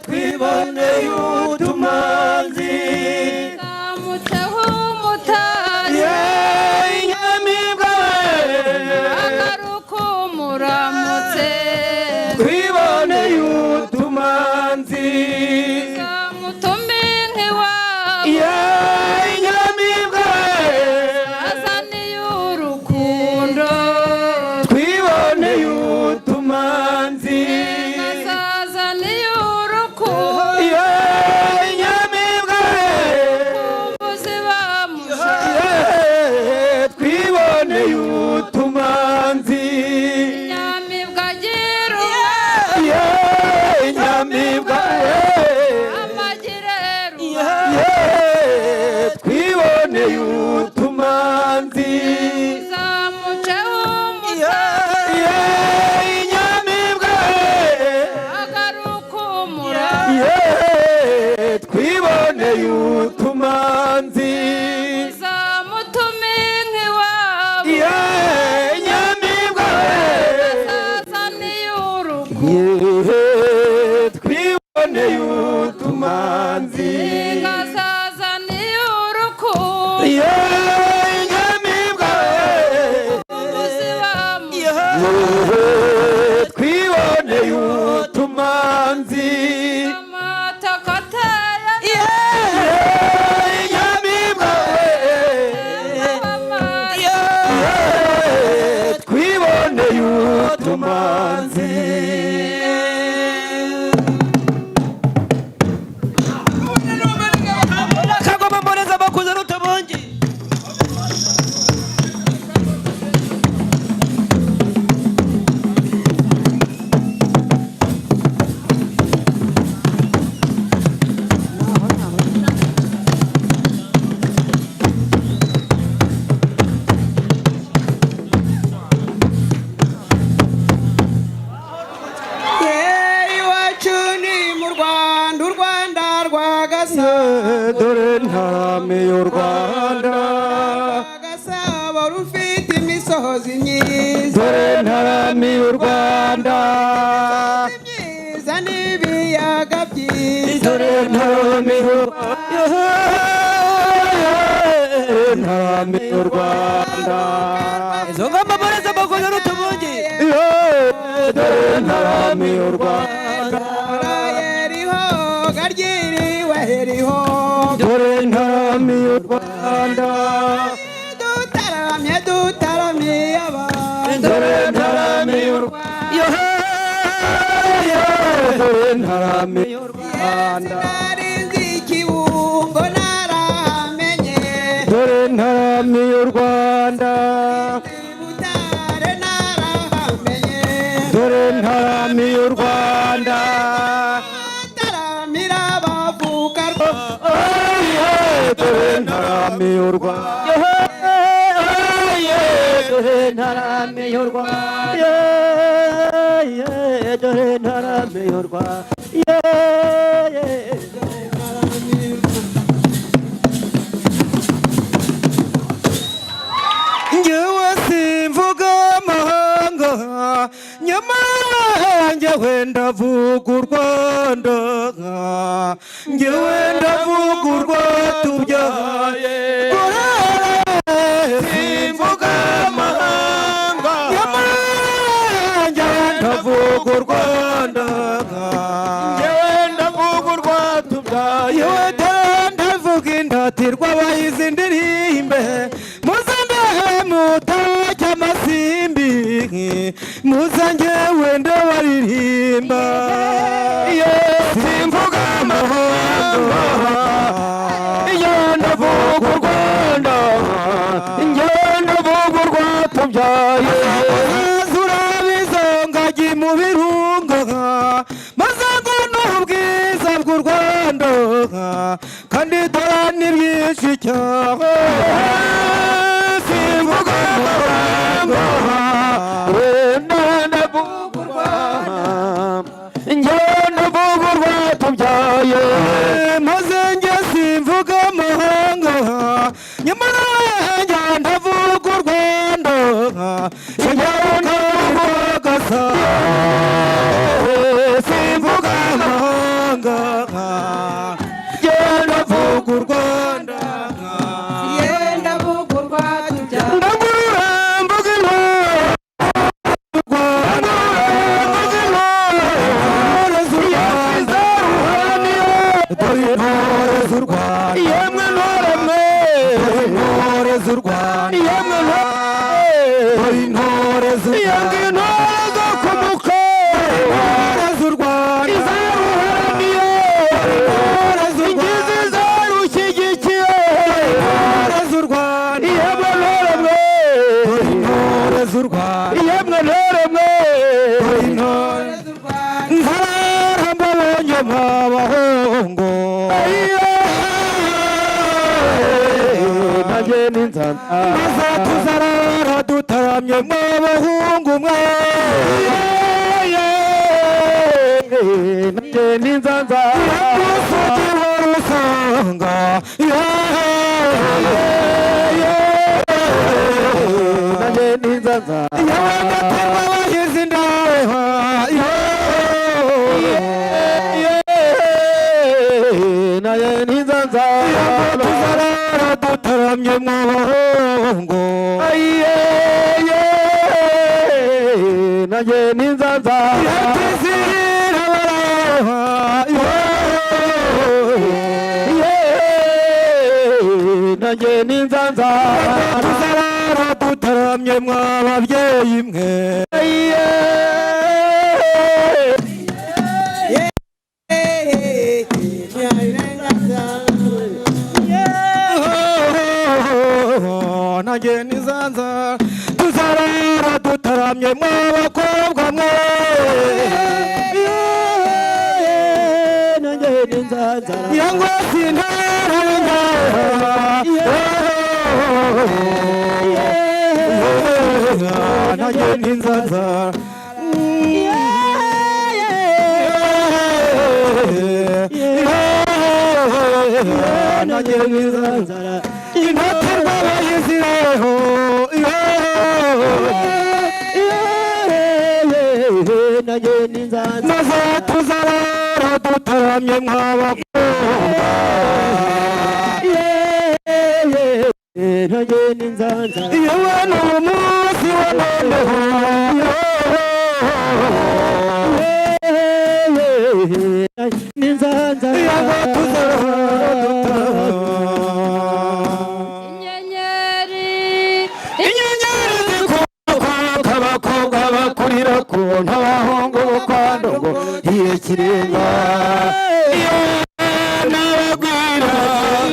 twiboneye utumanzi zamuceho umutari inyamibwa agaruka umuramutse twiboneye utumanzi zamutume nk'iwabo inyamibwa azaniye urukundo twiboneye utumanzi azazaniye urukundo inyamibwa ubuzi bamushaka twiboneye utumanzi inyamibwa agira inyamibwa amagirero twiboneye utumanzi zamuceho umutari inyamibwa agaruka umuramutse twiboneye utumanzi zamutume nk'iwabo inyamibwa azazaniye urukundo twiboneye utumanzi azazaniye urukundo inyamibwa ubuzi bamushaka twiboneye utumanzi amata kataya inyamibwa amata twiboneye utumanzi kagoma mboneza bakuze rutabongi iwacu ni mu Rwanda u Rwanda rwa Gasabo dore ntarame y'u Rwanda Gasabo rufite imisozi myiza dore ntarame y'u Rwanda myiza n'ibiyaga byiza dore ntarame y'u Rwanda ntarame y'u Rwanda izo ngamba mboneza bakoze rutabongi dore ntarame y'u Rwanda yeriho garyiriwe heriho dore ntarame y'u Rwanda dutaramye abantu dore ntarame y'u Rwanda dore ntarame y'u Rwanda narinzi ikibungo naramenye dore ntarame y'u Rwanda butare narahamenye dore ntarame y'u Rwanda taramira bavuka dore ntarame y'u Rwanda dore ntarame y'u Rwanda dore ntarame y'u Rwanda njyewe simvuga amahanga nyamara njyewe ndavuga u Rwanda njyewe ndavuga u rwatubyaye simvuga amahanga nyamara njyewe ndavuga u Rwanda njyewe ndavuga u rwatubyaye ndavuga indatirwa abahizi ndirimbe mutacya amasimbi muza njyewe ndabaririmba simvuga amahanga iyo ndavuga u Rwanda njyewe ndavuga u rwatubyaye zurabizo ngagi mu birunga maze ngo n'ubwiza bw'u Rwanda kandi dore ni byinshi cyane simvuga amahanga wenda ndavuga u Rwanda njyewe ndavuga u rwatubyaye maze njye simvuga amahanga nyamara njye ndavuga u Rwanda njyewe ndavuga Gasabo maze tuzarara dutaramye mw'abahungu mwe nanjye n'inzanza umusozi wa rusanga nanjye n'inzanza y'abagatema bahize indaha nanjye n'inzanza tuzarara dutaramye mw'abahungu nanjye n'inzanza nanjye n'inzanza tuzarara dutaramye mw'ababyeyi mwe nanjye n'inzanza tuzarara dutaramye mw'abakobwa mwe nanjye n'inzanza yangwa sintaranga nanjye n'inzanza nanjye n'inzanza intaterwa bayizireho nanjye n'inzanza maze tuzarara dutaramye mw'abakobwa nanjye n'inzanza yewe n'umunsi wa noneho n'inzanza yaba tuzarara inyenyeri zikuka abakobwa bakurira ku ntabahungu bukwandongo iye kirenga nababwira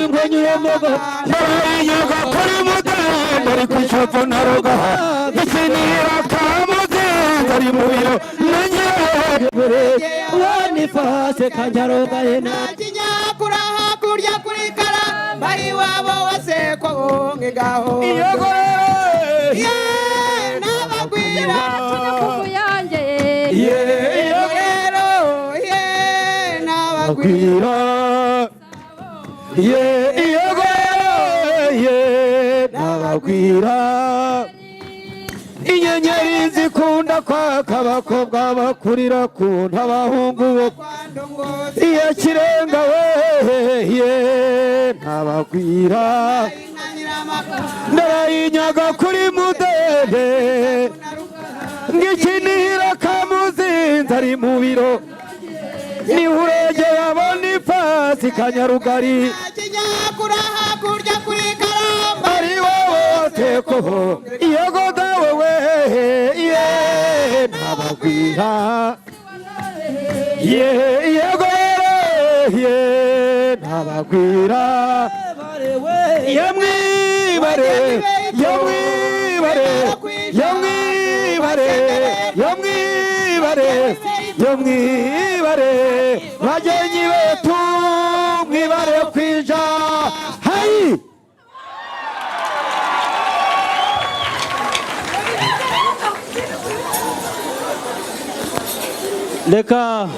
ingonyumogo narayiyoga kuri mudende ari ku ishofu naroga ikinira kamuzinzi ari mu biro nanyerebure wanifase kanyaroga hena kinyakura hakurya kuri karamba iwabo waseko bongegaho nababwira yanjye nababwira nababwira inyenyeri zikunda kwaka abakobwa bakurira ku ntabahungu iyo kirenga we ntababwira ndarayinyaga kuri mudende ng'ikinira kamuzinzi ari mu biro nihuregera bonifasi kanyarugari kinyakura hakurya kuri karamba ari wowe watekoho iyego dawe we ntababwira iyego ntababwira yamwibare yamwibare yamwibare yamwibare yamwibare bagenyi betu mwibare kwija hayi reka